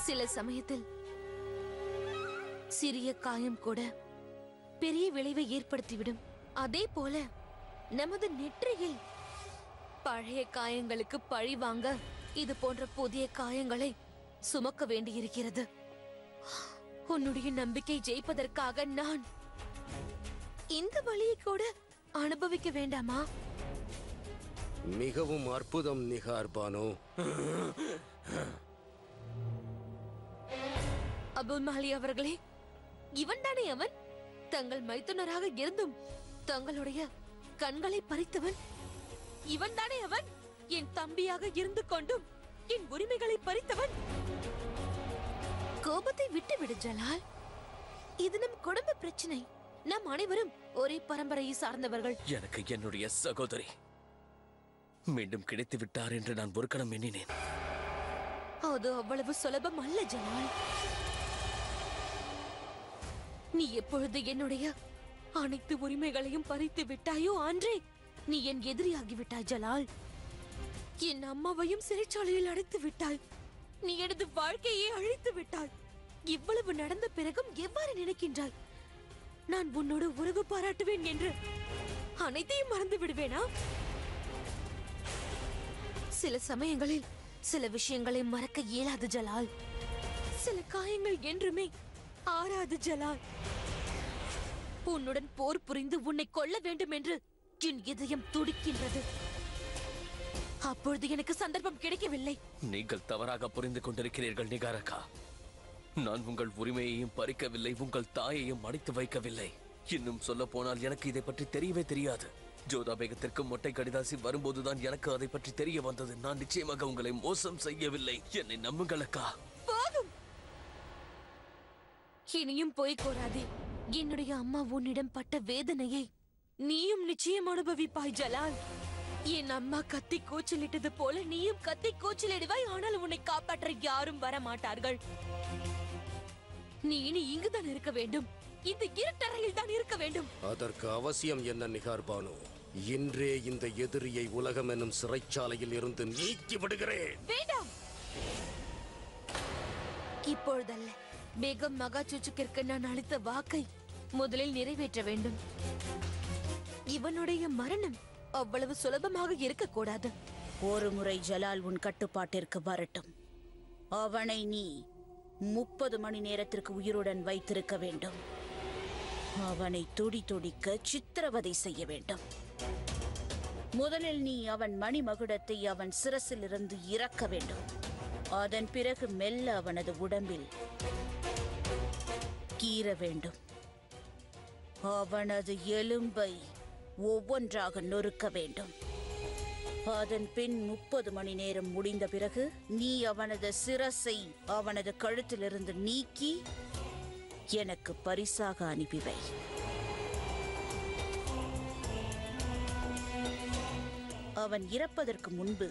சில சமயத்தில் சிறிய காயம் கூட பெரிய விளைவை ஏற்படுத்திவிடும். அதே போல நமது நெற்றியில் பழைய காயங்களுக்கு பழி வாங்க இது போன்ற புதிய காயங்களை சுமக்க வேண்டியிருக்கிறது. உன்னுடைய நம்பிக்கை ஜெயிப்பதற்காக நான் இந்த வழியை கூட அனுபவிக்க வேண்டாமா? மிகவும் அற்புதம் நிகார் பானு. அபுல் மஹலி அவர்களே, இவன் தானே அவன்? தங்கள் மைத்துனராக இருந்தும் தங்களுடைய கண்களை பறித்தவன் இவன் தானே அவன்? என் தம்பியாக இருந்து கொண்டும் என் உரிமைகளை பறித்தவன். கோபத்தை விட்டுவிடு ஜலால். இது நம் குடும்ப பிரச்சனை. நம் அனைவரும் ஒரே பரம்பரையை சார்ந்தவர்கள். எனக்கு என்னுடைய சகோதரி மீண்டும் கிடைத்து விட்டார் என்று நான் ஒரு கணம் எண்ணினேன். அது அவ்வளவு சுலபம் அல்ல ஜலால். நீ எப்பொழுது என்னுடைய அனைத்து உரிமைகளையும் பறித்து விட்டாயோ அன்றே நீ என் எதிரியாகிவிட்டாய் ஜலால். என் அம்மாவையும் சிறைச்சாலையில் அடைத்து விட்டாய். நீ எனது வாழ்க்கையை அழித்து விட்டாய். இவ்வளவு நடந்த பிறகும் எவ்வாறு நினைக்கின்றாய் நான் உன்னோடு உறவு பாராட்டுவேன் என்று? அனைத்தையும் மறந்து விடுவேனா? சில சமயங்களில் சில விஷயங்களை மறக்க இயலாது ஜலால். சில காயங்கள் என்றுமே ஆறாது ஜலால். உன்னுடன் போர் புரிந்து உன்னை கொல்ல வேண்டும் என்று என் இதயம் துடிக்கின்றது. அப்பொழுது எனக்கு சந்தர்ப்பம் கிடைக்கவில்லை. நீங்கள் தவறாக புரிந்து கொண்டிருக்கிறீர்கள் நிகாரக்கா. நான் உங்கள் உரிமையையும் பறிக்கவில்லை, உங்கள் தாயையும் அடைத்து வைக்கவில்லை. இன்னும் சொல்ல போனால் எனக்கு இதை பற்றி தெரியவே தெரியாது. ஜோதா பேகத்திற்கு மொட்டை கடிதாசி வரும்போதுதான் எனக்கு அதை பற்றி தெரிய வந்தது. நான் நிச்சயமாக உங்களை மோசம் செய்யவில்லை. என்னை நம்புங்களக்கா. போதும், இனியும் போய் கோராதே. என்னுடைய அம்மா உன்னிடம் பட்ட வேதனையை நீயும் நிச்சயம் அனுபவிப்பாய் ஜலால். என் அம்மா கத்தி கூச்சலிட்டது போல நீயும் கத்தி கூச்சலிடுவாய். ஆனால் உன்னை காப்பாற்ற யாரும் வர மாட்டார்கள். நீ இனி இங்குதான் இருக்க வேண்டும். இந்த இருட்டறையில் தான் இருக்க வேண்டும். அதற்கு அவசியம் என்ன நிகார் பானு? இன்றே இந்த எதிரியை உலகம் என்னும் சிறைச்சாலையில் இருந்து நீக்கி விடுகிறேன். வேண்டாம், இப்பொழுதல்ல. பேகம் மகாச்சுச்சுக்கிற்கு நான் அளித்த வாக்கை முதலில் நிறைவேற்ற வேண்டும். இவனுடைய மரணம் அவ்வளவு சுலபமாக இருக்கக்கூடாது. ஒரு முறை ஜலால் உன் கட்டுப்பாட்டிற்கு வரட்டும். அவனை நீ 30 மணி நேரத்திற்கு உயிருடன் வைத்திருக்க வேண்டும். அவனை துடி துடிக்க சித்திரவதை செய்ய வேண்டும். முதலில் நீ அவன் மணிமகுடத்தை அவன் சிரசிலிருந்து இறக்க வேண்டும். அதன் பிறகு மெல்ல அவனது உடம்பில் கீற வேண்டும். அவனது எலும்பை ஒவ்வொன்றாக நொறுக்க வேண்டும். அதன் பின் 30 மணி நேரம் முடிந்த பிறகு நீ அவனது சிரசை அவனது கழுத்திலிருந்து நீக்கி எனக்கு பரிசாக அனுப்பிவை. அவன் இறப்பதற்கு முன்பு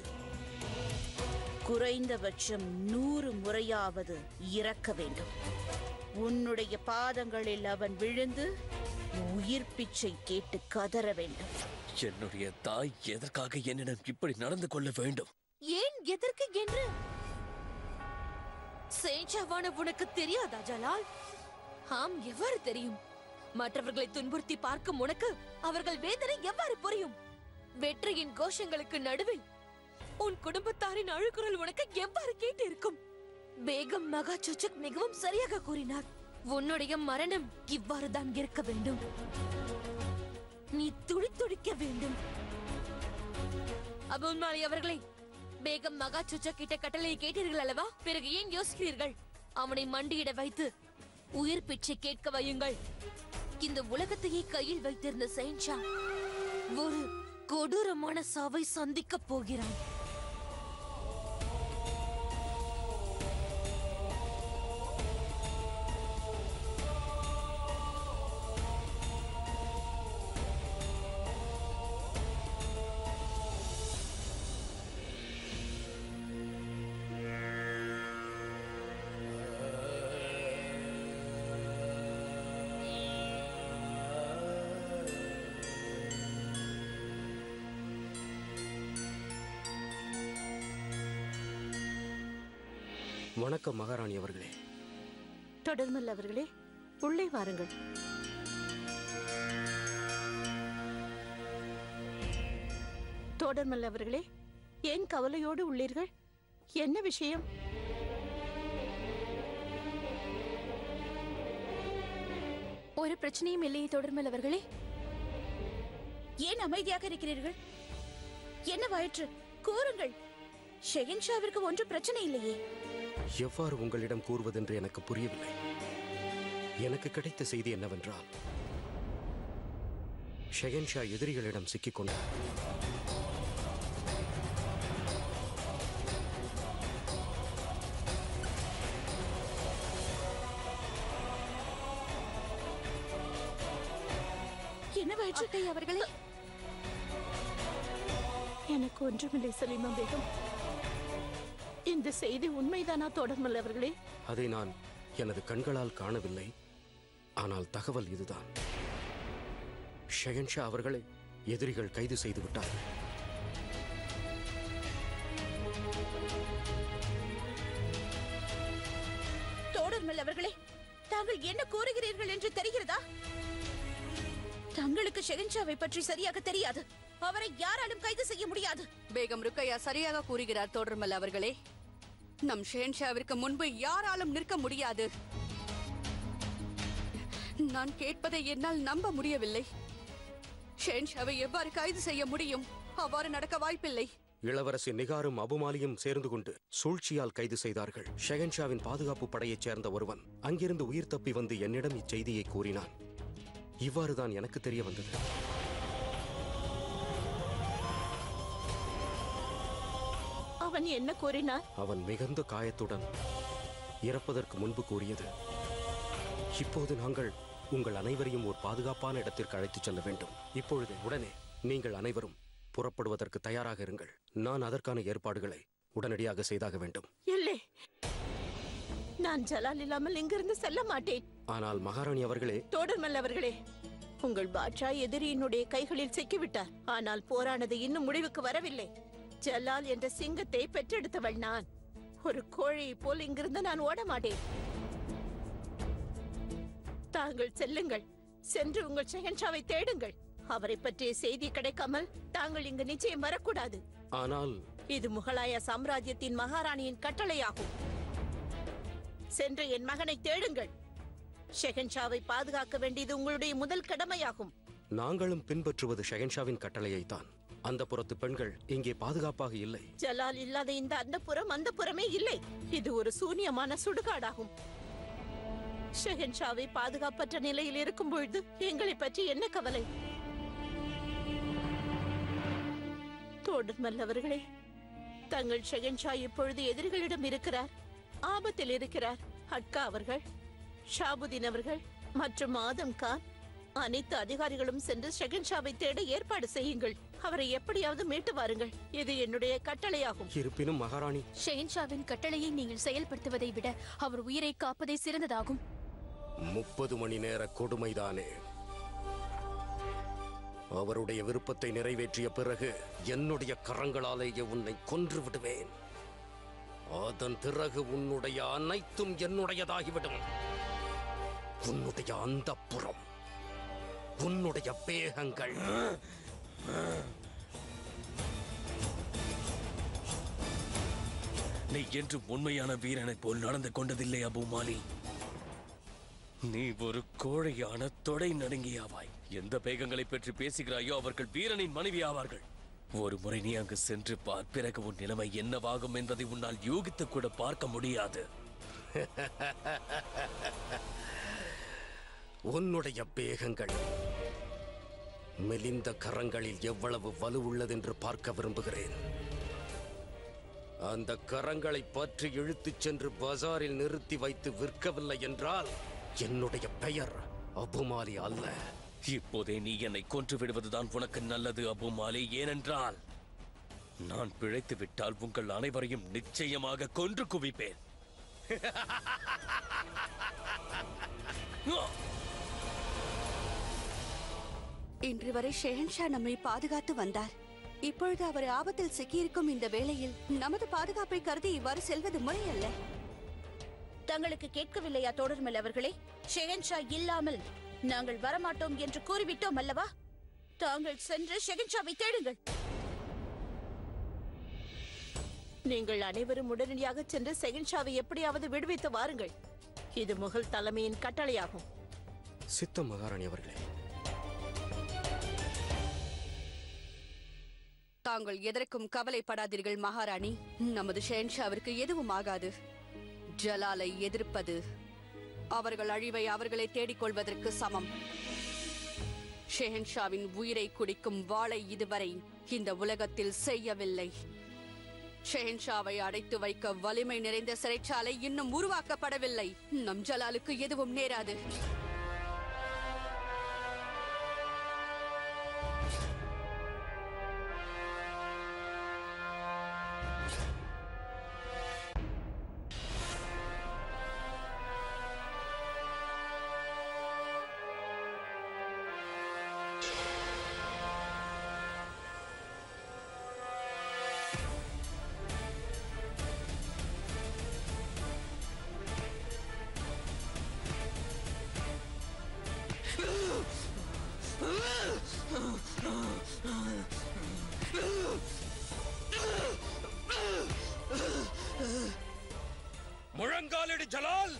குறைந்தபட்சம் 100 முறையாவது இறக்க வேண்டும். உன்னுடைய பாதங்களில் அவன் விழுந்து உயிர் பிச்சை கேட்டு கதற வேண்டும். என்னுடைய தாய் எதற்காக என்னிடம் இப்படி நடந்து கொள்ள வேண்டும்? ஏன் எதற்கு என்று சேஞ்சாவான உனக்கு தெரியாதா ஜலால்? ஆம், எவ்வாறு தெரியும்? மற்றவர்களை துன்புறுத்தி பார்க்கும் உனக்கு அவர்கள் வேதனை எவ்வாறு புரியும்? வெற்றியின் கோஷங்களுக்கு நடுவில் உன் குடும்பத்தாரின் அழுகுரல் உனக்கு எவ்வாறு கேட்டு இருக்கும்? பேகம் மகாச்சுச்சுக் மிகவும் சரியாக கூறினார். உன்னுடைய மரணம் இவ்வாறு தான் இருக்க வேண்டும். நீ துடிக்க வேண்டும். அபுல் மஹலி அவர்களே, பேகம் மகாச்சுச்சுக் கிட்ட கட்டளையை கேட்டீர்கள் அல்லவா? பிறகு ஏன் யோசிக்கிறீர்கள்? அவனை மண்டியிட வைத்து உயிர் பிச்சை கேட்க வையுங்கள். இந்த உலகத்தையே கையில் வைத்திருந்த சேன்ஷா ஒரு கொடூரமான சாவை சந்திக்க போகிறான். வணக்கம் மகாராணி அவர்களே. தொடர்மல் அவர்களே, உள்ளே வாருங்கள். தொடர்மல் அவர்களே, ஏன் கவலையோடு உள்ளீர்கள்? என்ன விஷயம்? ஒரு பிரச்சனையும் இல்லையே தொடர்மல் அவர்களே. ஏன் அமைதியாக இருக்கிறீர்கள்? என்னவாயிற்று? கூறுங்கள். ஷெஹன்ஷாவிற்கு ஒன்றும் பிரச்சனை இல்லையே. எவ்வாறு உங்களிடம் கூறுவதென்று எனக்கு புரியவில்லை. எனக்கு கிடைத்த செய்தி என்னவென்றால், ஷெஹன்ஷா எதிரிகளிடம் சிக்கிக்கொண்டார். என்னவாயிற்று அவர்களே? எனக்கு ஒன்றுமில்லை சலீமா பேகம். இந்த செய்தி உண்மைதானா தொடர்மல் அவர்களே? அதை நான் எனது கண்களால் காணவில்லை. ஆனால் தகவல் இதுதான். ஷெஹன்ஷா அவர்களை எதிரிகள் கைது செய்து விட்டார்கள். தொடர்மல் அவர்களே, தாங்கள் என்ன கூறுகிறீர்கள் என்று தெரிகிறதா? தங்களுக்கு ஷெஹன்ஷாவை பற்றி சரியாக தெரியாது. அவரை யாராலும் கைது செய்ய முடியாது. பேகம் ருக்கையா சரியாக கூறுகிறார் தொடர்மல் அவர்களே. நம் ஷெஹன்ஷாவிற்கு முன்பு யாராலும் நிற்க முடியாது. நான் கேட்பதை என்னால் நம்ப முடியவில்லை. ஷெஹன்ஷாவை எவ்வாறு கைது செய்ய முடியும்? அவ்வாறு நடக்க வாய்ப்பில்லை. இளவரசி நிகாரும் அபுமாலியும் சேர்ந்து கொண்டு சூழ்ச்சியால் கைது செய்தார்கள். ஷெஹன்ஷாவின் பாதுகாப்பு படையைச் சேர்ந்த ஒருவன் அங்கிருந்து உயிர் தப்பி வந்து என்னிடம் இச்செய்தியை கூறினான். இவ்வாறுதான் எனக்கு தெரிய வந்தது. அவன் என்ன கூறினார்? அவன் மிகுந்த காயத்துடன் இறப்பதற்கு முன்பு கூறியது, இப்போது நாங்கள் உங்கள் அனைவரையும் ஒரு பாதுகாப்பான இடத்திற்கு அழைத்துச் செல்ல வேண்டும். இப்பொழுது உடனே நீங்கள் அனைவரும் புறப்படுவதற்கு தயாராக இருங்கள். நான் அதற்கான ஏற்பாடுகளை உடனடியாக செய்தாக வேண்டும். இல்லை, நான் ஜலால் இல்லாமல் இங்கிருந்து செல்ல மாட்டேன். ஆனால் மகாராணி அவர்களே. தொடர்மல் அவர்களே, உங்கள் பாட்ஷா எதிரியினுடைய கைகளில் சிக்கிவிட்டார். ஆனால் போரானது இன்னும் முடிவுக்கு வரவில்லை. ஜலால் என்ற சிங்கத்தை பெற்றெடுத்தவள் நான். ஒரு கோழையை போல் இங்கிருந்து நான் ஓட மாட்டேன். தாங்கள் செல்லுங்கள். சென்று உங்கள் ஷெஹன்ஷாவை தேடுங்கள். அவரை பற்றிய செய்தி கிடைக்காமல் தாங்கள் இங்கு நிச்சயம் வரக்கூடாது. ஆனால் இது முகலாய சாம்ராஜ்யத்தின் மகாராணியின் கட்டளையாகும். சென்று என் மகனை தேடுங்கள். ஷெஹன்ஷாவை பாதுகாக்க வேண்டியது உங்களுடைய முதல் கடமையாகும். நாங்களும் பின்பற்றுவது ஷெஹன்ஷாவின் கட்டளையைத்தான். அந்த புறத்து பெண்கள் இங்கே பாதுகாப்பாக இல்லை. ஜலால் இல்லாத இந்த அந்த புறமே இல்லை. இது ஒரு சூன்யமான சுடுகாடாகும். ஷெஹன்ஷாவை பாதுகாப்பற்ற நிலையில் இருக்கும் பொழுது எங்களை பற்றி என்ன கவலை? தொடர்மல் அவர்களே, தங்கள் ஷெஹன்ஷா இப்பொழுது எதிரிகளிடம் இருக்கிறார், ஆபத்தில் இருக்கிறார். அட்கா அவர்கள், ஷாபுதீன் அவர்கள் மற்றும் ஆதம் கான் அனைத்து அதிகாரிகளும் சென்று ஷெஹன்ஷாவை தேட ஏற்பாடு செய்யுங்கள். அவரை எப்படியாவது மீட்டு வாருங்கள். இது என்னுடைய கட்டளையாகும். இருப்பினும் மகாராணி, ஷெஹன்ஷாவின் கட்டளையை நீங்கள் செயல்படுத்துவதை விட அவர் உயிரை காப்பதே சிறந்ததாகும். 30 மணி நேர கொடுமைதானே. அவருடைய விருப்பத்தை நிறைவேற்றிய பிறகு என்னுடைய கரங்களாலேயே உன்னை கொன்று விடுவேன். அதன் பிறகு உன்னுடைய அனைத்தும் என்னுடையதாகிவிடும். உன்னுடைய அந்தப்புறம், உன்னுடைய பேகங்கள். நீ என்றும் உண்மையான வீரனைப் போல் நடந்து கொண்டதில்லை அபுமாலி. நீ ஒரு கோழையான தொடை நடுங்கியாவாய். எந்த பேகங்களை பற்றி பேசுகிறாயோ அவர்கள் வீரனின் மனைவி ஆவார்கள். ஒரு முறை நீ அங்கு சென்று பார். பிறகு உன் நிலைமை என்னவாகும் என்பதை உன்னால் யூகித்து கூட பார்க்க முடியாது. உன்னுடைய பேகங்கள் மெலிந்த கரங்களில் எவ்வளவு வலு உள்ளதென்று பார்க்க விரும்புகிறேன். அந்த கரங்களை பற்றி இழுத்துச் சென்று பஜாரில் நிறுத்தி வைத்து விற்கவில்லை என்றால் என்னுடைய பெயர் அபுமாலி அல்ல. இப்போதே நீ என்னை கொன்று விடுவதுதான் உனக்கு நல்லது அபுமாலி. ஏனென்றால் நான் பிழைத்து விட்டால் உங்கள் அனைவரையும் நிச்சயமாக கொன்று குவிப்பேன். இன்று வரை ஷெஹன்ஷா நம்மை பாதுகாத்து வந்தார். இப்பொழுது அவர் ஆபத்தில் சிக்கியிருக்கும் இந்த வேளையில் நமது பாதுகாப்பை கருதி இவ்வாறு செல்வது முறையல்ல. தங்களுக்கு கேட்கவில்லையா தோடர்மல் அவர்களே? ஷெகன்ஷா இல்லாமல் நாங்கள் வரமாட்டோம் என்று கூறிவிட்டோம் அல்லவா? தாங்கள் சென்று ஷெகன்ஷாவை தேடுங்கள். நீங்கள் அனைவரும் உடனடியாக சென்று ஷெகன்ஷாவை எப்படியாவது விடுவித்து வாருங்கள். இது முகல் தலைமையின் கட்டளையாகும். சித்தம் மகாராணி அவர்களே. தாங்கள் எதற்கும் கவலைப்படாதீர்கள் மகாராணி. நமது ஷெஹன்ஷாவிற்கு எதுவும் ஆகாது. ஜலாலை எதிர்ப்பது அவர்கள் அழிவை அவர்களை தேடிக்கொள்வதற்கு சமம். ஷெஹன்ஷாவின் உயிரை குடிக்கும் வாளை இதுவரை இந்த உலகத்தில் செய்யவில்லை. ஷெஹன்ஷாவை அடைத்து வைக்க வலிமை நிறைந்த சிறைச்சாலை இன்னும் உருவாக்கப்படவில்லை. நம் ஜலாலுக்கு எதுவும் நேராது. முழங்காலிடு ஜலால்,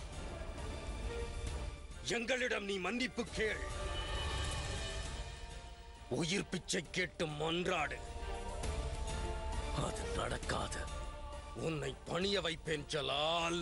எங்களிடம் நீ மன்னிப்பு கேள். உயிர் பிச்சை கேட்டு மன்றாடு. அது நடக்காது. உன்னை பணிய வைப்பேன் ஜலால்.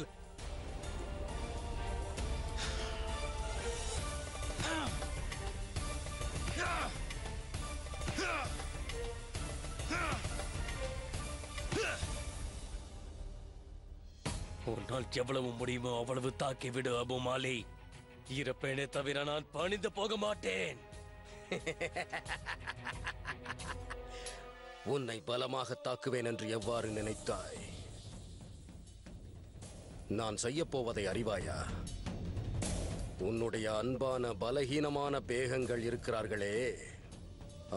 உன்னால் எவ்வளவு முடியுமோ அவ்வளவு தாக்கிவிடு அபு மாலி. இருப்பேனே தவிர நான் பணிந்து போக மாட்டேன். உன்னை பலமாக தாக்குவேன் என்று எவ்வாறு நினைத்தாய்? நான் செய்யப் போவதை அறிவாயா? உன்னுடைய அன்பான பலகீனமான பேகங்கள் இருக்கிறார்களே,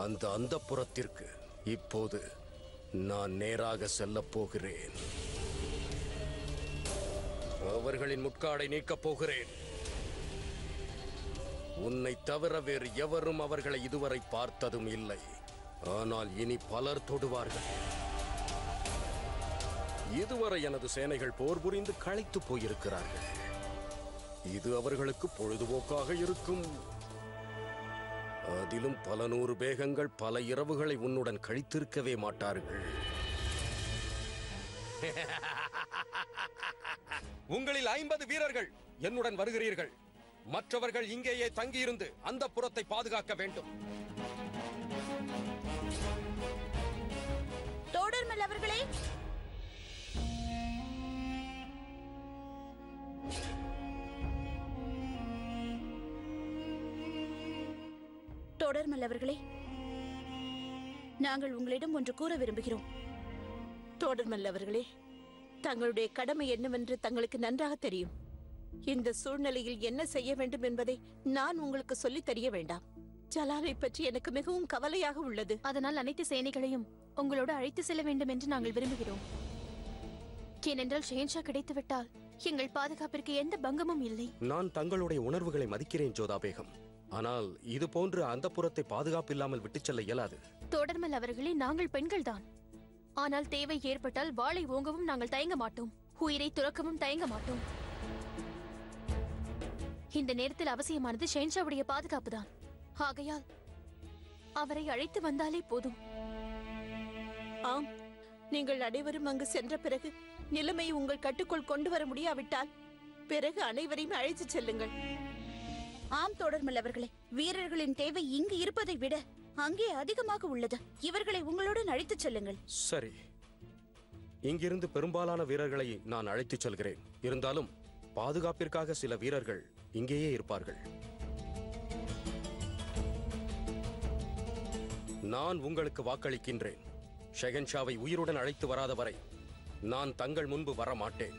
அந்த அந்தப்புறத்திற்கு இப்போது நான் நேராக செல்லப் போகிறேன். அவர்களின் முட்காடை நீக்கப் போகிறேன். உன்னை தவிர வேறு எவரும் அவர்களை இதுவரை பார்த்ததும் இல்லை. ஆனால் இனி பலர் தொடுவார்கள். இதுவரை எனது சேனைகள் போர் புரிந்து களைத்து போயிருக்கிறார்கள். இது அவர்களுக்கு பொழுதுபோக்காக இருக்கும். அதிலும் பல நூறு பேகங்கள் பல இரவுகளை உன்னுடன் கழித்திருக்கவே மாட்டார்கள். உங்களில் 50 வீரர்கள் என்னுடன் வருகிறீர்கள். மற்றவர்கள் இங்கேயே தங்கியிருந்து அந்த புறத்தை பாதுகாக்க வேண்டும். தோடர்மல் அவர்களே, தோடர்மல் அவர்களே, நாங்கள் உங்களிடம் ஒன்று கூற விரும்புகிறோம். தோடர்மல் அவர்களே, தங்களுடைய கடமை என்னவென்று தங்களுக்கு நன்றாக தெரியும். இந்த சூழ்நிலையில் என்ன செய்ய வேண்டும் என்பதை நான் உங்களுக்கு சொல்லித் தெரிய வேண்டாம். ஜலாலை பற்றி எனக்கு மிகவும் கவலையாக உள்ளது. அதனால் அனைத்து சேனைகளையும் உங்களோடு அழைத்து செல்ல வேண்டும் என்று நாங்கள் விரும்புகிறோம். ஏனென்றால் ஷெஹன்ஷா கிடைத்துவிட்டால் எங்கள் பாதுகாப்பிற்கு எந்த பங்கமும் இல்லை. நான் தங்களுடைய உணர்வுகளை மதிக்கிறேன் ஜோதா பேகம். ஆனால் இது போன்று அந்த புறத்தை பாதுகாப்பு இல்லாமல் விட்டுச் செல்ல இயலாது. தோடர்மல் அவர்களே, நாங்கள் பெண்கள்தான். ஆனால் தேவை ஏற்பட்டால் வாளை ஓங்கவும் நாங்கள் தயங்க மாட்டோம். உயிரை துறக்கவும் தயங்க மாட்டோம். இந்த நேரத்தில் அவசியமானது ஷெஹன்ஷாவுடைய பாதுகாப்பு தான். ஆகையால் அவரை அழைத்து வந்தாலே போதும். ஆம், நீங்கள் அனைவரும் அங்கு சென்ற பிறகு நிலைமையை உங்கள் கட்டுக்குள் கொண்டு வர முடியாவிட்டால் பிறகு அனைவரையும் அழைத்து செல்லுங்கள். ஆம் தோடர்மல் அவர்களே, வீரர்களின் தேவை இங்கு இருப்பதை விட அங்கே அதிகமாக உள்ளது. இவர்களை உங்களுடன் அழைத்துச் செல்லுங்கள். சரி, இங்கிருந்து பெரும்பாலான வீரர்களை நான் அழைத்துச் செல்கிறேன். இருந்தாலும் பாதுகாப்பிற்காக சில வீரர்கள் இங்கேயே இருப்பார்கள். நான் உங்களுக்கு வாக்களிக்கின்றேன். ஷெஹன்ஷாவை உயிருடன் அழைத்து வராத வரை நான் தங்கள் முன்பு வர மாட்டேன்.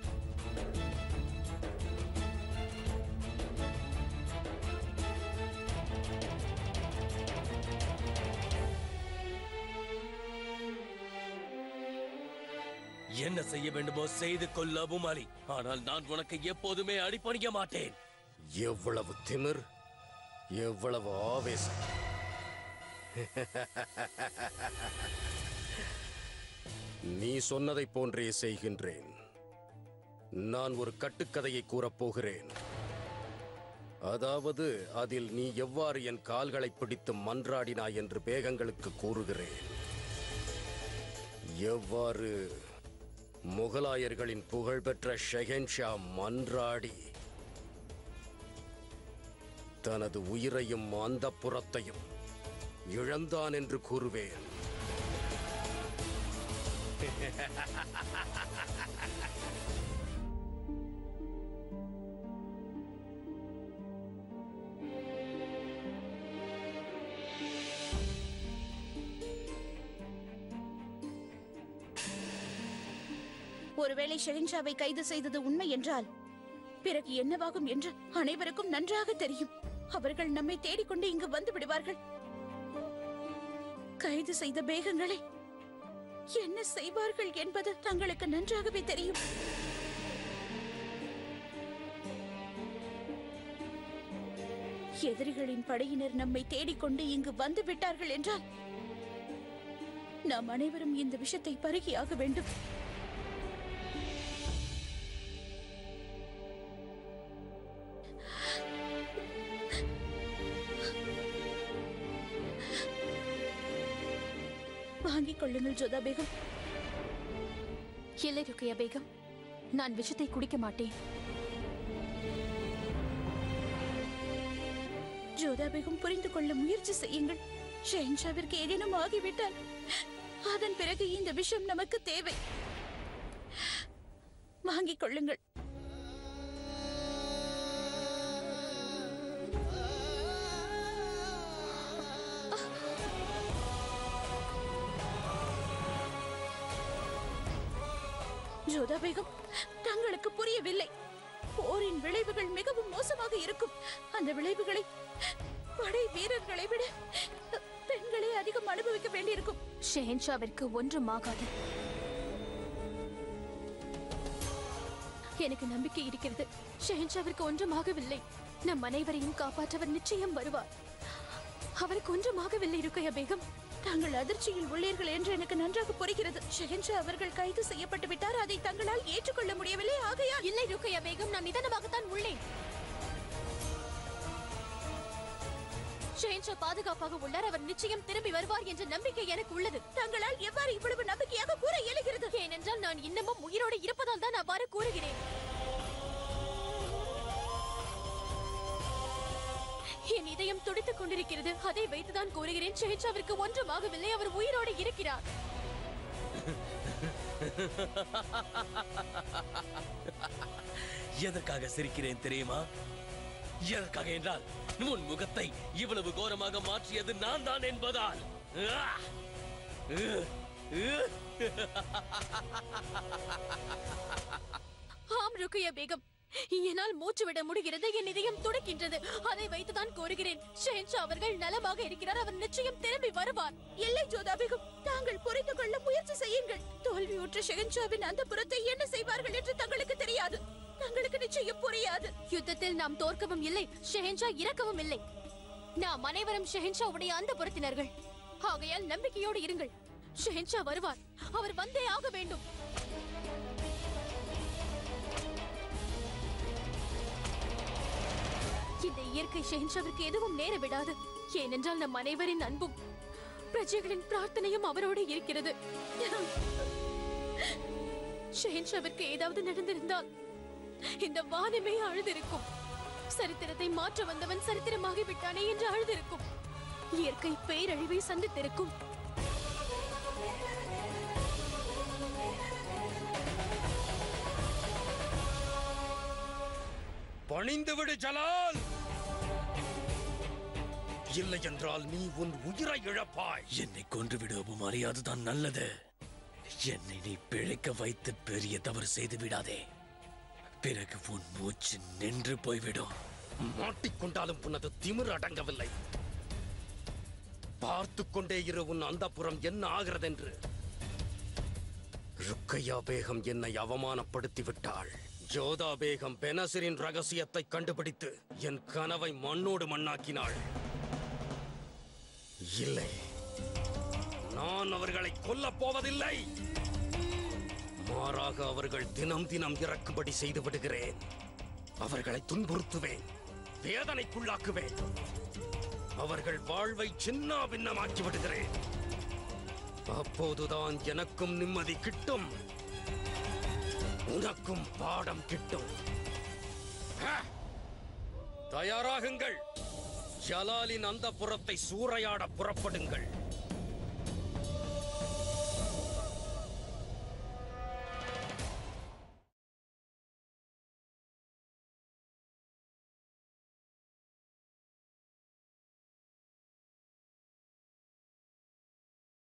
என்ன செய்ய வேண்டுமோ செய்து கொள்ள அபுமாலி. ஆனால் நான் உனக்கு எப்போதுமே அடிபணிய மாட்டேன். எவ்வளவு திமிர், எவ்வளவு ஆவேசம்! நீ சொன்னதை போன்றே செய்கின்றேன். நான் ஒரு கட்டுக்கதையை கூறப்போகிறேன். அதாவது அதில் நீ எவ்வாறு என் கால்களை பிடித்து மன்றாடினாய் என்று பேகங்களுக்கு கூறுகிறேன். எவ்வாறு முகலாயர்களின் புகழ்பெற்ற ஷெஹென்ஷா மன்றாடி தனது உயிரையும் அந்தப்புறத்தையும் இழந்தான் என்று கூறுவேன். ஒருவேளை ஷெஹென்ஷாவை கைது செய்தது உண்மை என்றால் பிறகு என்னவாகும் என்று அனைவருக்கும் நன்றாக தெரியும். அவர்கள் நம்மை தேடிக்கொண்டு இங்கு வந்து விடுவார்கள். கைது செய்த பேகங்களை என்ன செய்வார்கள் என்பது தங்களுக்கு நன்றாகவே தெரியும். எதிரிகளின் படையினர் நம்மை தேடிக்கொண்டு இங்கு வந்து விட்டார்கள் என்றால் நாம் அனைவரும் இந்த விஷயத்தை பருகியாக வேண்டும். வாங்கிக் கொள்ளுங்கள் ஜோதா பேகம். இல்லை ருக்கையா பேகம், நான் விஷத்தை குடிக்க மாட்டேன். ஜோதா பேகம், புரிந்து கொள்ள முயற்சி செய்யுங்கள். ஷெஹென்ஷாவிற்கு ஏதேனும் ஆகிவிட்டால் அதன் பிறகு இந்த விஷயம் நமக்கு தேவை. வாங்கிக் கொள்ளுங்கள். ஜோதா பேகம், தங்களுக்கு புரியவில்லை. போரின் விளைவுகள் மிகவும் மோசமாக இருக்கும். அந்த விளைவுகளை படை வீரர்களை விட பெண்களே அதிகம் அனுபவிக்க வேண்டியிருக்கும். ஷெஹென்ஷாவிற்கு ஒன்றும் ஆகாது. எனக்கு நம்பிக்கை இருக்கிறது. ஷெஹென்ஷாவிற்கு ஒன்றும் ஆகவில்லை. நம் அனைவரையும் காப்பாற்றவர் நிச்சயம் வருவார். அவருக்கு ஒன்றும் ஆகவில்லை ருக்கையா பேகம். தாங்கள் அதிர்ச்சியில் உள்ளீர்கள் என்று எனக்கு நன்றாக புரிகிறது. ஷெஹென்ஷா அவர்கள் கைது செய்யப்பட்டு விட்டார். அதை தங்களால் ஏற்றுக்கொள்ள முடியவில்லை. ஆகையால் இல்லை ருக்கையா பேகம், நான் நிதானமாகத்தான் உள்ளேன். ஷெஹென்ஷா பாதுகாப்பாக உள்ளார். அவர் நிச்சயம் திரும்பி வருவார் என்ற நம்பிக்கை எனக்கு உள்ளது. தங்களால் எவ்வாறு இவ்வளவு நம்பிக்கையாக கூற இயலுகிறது? ஏனென்றால் நான் இன்னமும் உயிரோடு இருப்பதால் தான் அவ்வாறு கூறுகிறேன். என் இதயம் துடித்துக் கொண்டிருக்கிறது. அதை வைத்துதான் கூறுகிறேன். ஷெஹென்ஷாவிற்கு ஒன்றும் ஆகவில்லை. அவர் உயிரோடு இருக்கிறார். எதற்காக சிரிக்கிறேன் தெரியுமா? எதற்காக என்றால் உன் முகத்தை இவ்வளவு கோரமாக மாற்றியது நான் தான் என்பதால். ஆம் ருக்கையா பேகம், என்னால் மூச்சு விட முடிகிறது. என் இதயம் துடிக்கின்றது. அதை வைத்துதான் கூறுகிறேன். ஷெஹென்ஷா அவர்கள் நலமாக இருக்கிறார். அவர் நிச்சயம் திரும்பி வருவார். இல்லை ஜோதா பேகம், தாங்கள் புரிந்து கொள்ள முயற்சி செய்யுங்கள். தோல்வியுற்ற ஷெஹென்ஷாவின் அந்த புறத்தை என்ன செய்வார்கள் என்று தங்களுக்கு தெரியாது. தங்களுக்கு நிச்சயம் புரியாது. யுத்தத்தில் நாம் தோற்கவும் இல்லை, ஷெஹென்ஷா இறக்கவும் இல்லை. நாம் அனைவரும் ஷெஹென்ஷாவுடைய அந்த புறத்தினர்கள். ஆகையால் நம்பிக்கையோடு இருங்கள். ஷெஹென்ஷா வருவார். அவர் வந்தே ஆக வேண்டும். இந்த இயற்கை ஷெஹென்ஷாவிற்கு எதுவும் நேர விடாது. ஏனென்றால் நம் அனைவரின் அன்பும் பிரஜைகளின் பிரார்த்தனையும் அவரோடு இருக்கிறது. ஷெஹென்ஷாவிற்கு ஏதாவது நடந்திருந்தால் இந்த வானமே அழுதிருக்கும். சரித்திரத்தை மாற்ற வந்தவன் சரித்திரமாகி விட்டானே என்று அழுதிருக்கும். இயற்கை பேரழிவை சந்தித்திருக்கும். பணிந்துவிடு ஜலால், இல்லை என்றால் நீ உன் உயிரை இழப்பாய். என்னை கொன்றுவிடு அபுமாலி, அதுதான் நல்லது. என்னை நீ பிழைக்க வைத்து பெரிய தவறு செய்து விடாதே. பிறகு உன் மூச்சு நின்று போய்விடும். மாட்டிக்கொண்டாலும் உனது திமிர் அடங்கவில்லை. பார்த்து கொண்டே இரு உன் அந்தப்புறம் என்ன ஆகிறது என்று. ருக்கையா பேகம் என்னை அவமானப்படுத்தி விட்டாள். ஜோதா பேகம் பெனசிரின் ரகசியத்தை கண்டுபிடித்து என் கனவை மண்ணோடு மண்ணாக்கினாள். இல்லை, நான் அவர்களை கொல்லப் போவதில்லை. மாறாக அவர்கள் தினம் தினம் இறக்கும்படி செய்து விடுகிறேன். அவர்களை துன்புறுத்துவேன், வேதனைக்குள்ளாக்குவேன். அவர்கள் வாழ்வை சின்ன பின்னமாக்கி விடுகிறேன். அப்போதுதான் எனக்கும் நிம்மதி கிட்டும், உனக்கும் பாடம் கிட்டும். தயாராகுங்கள். ஜலாலின் அந்த புறத்தை சூறையாட புறப்படுங்கள்.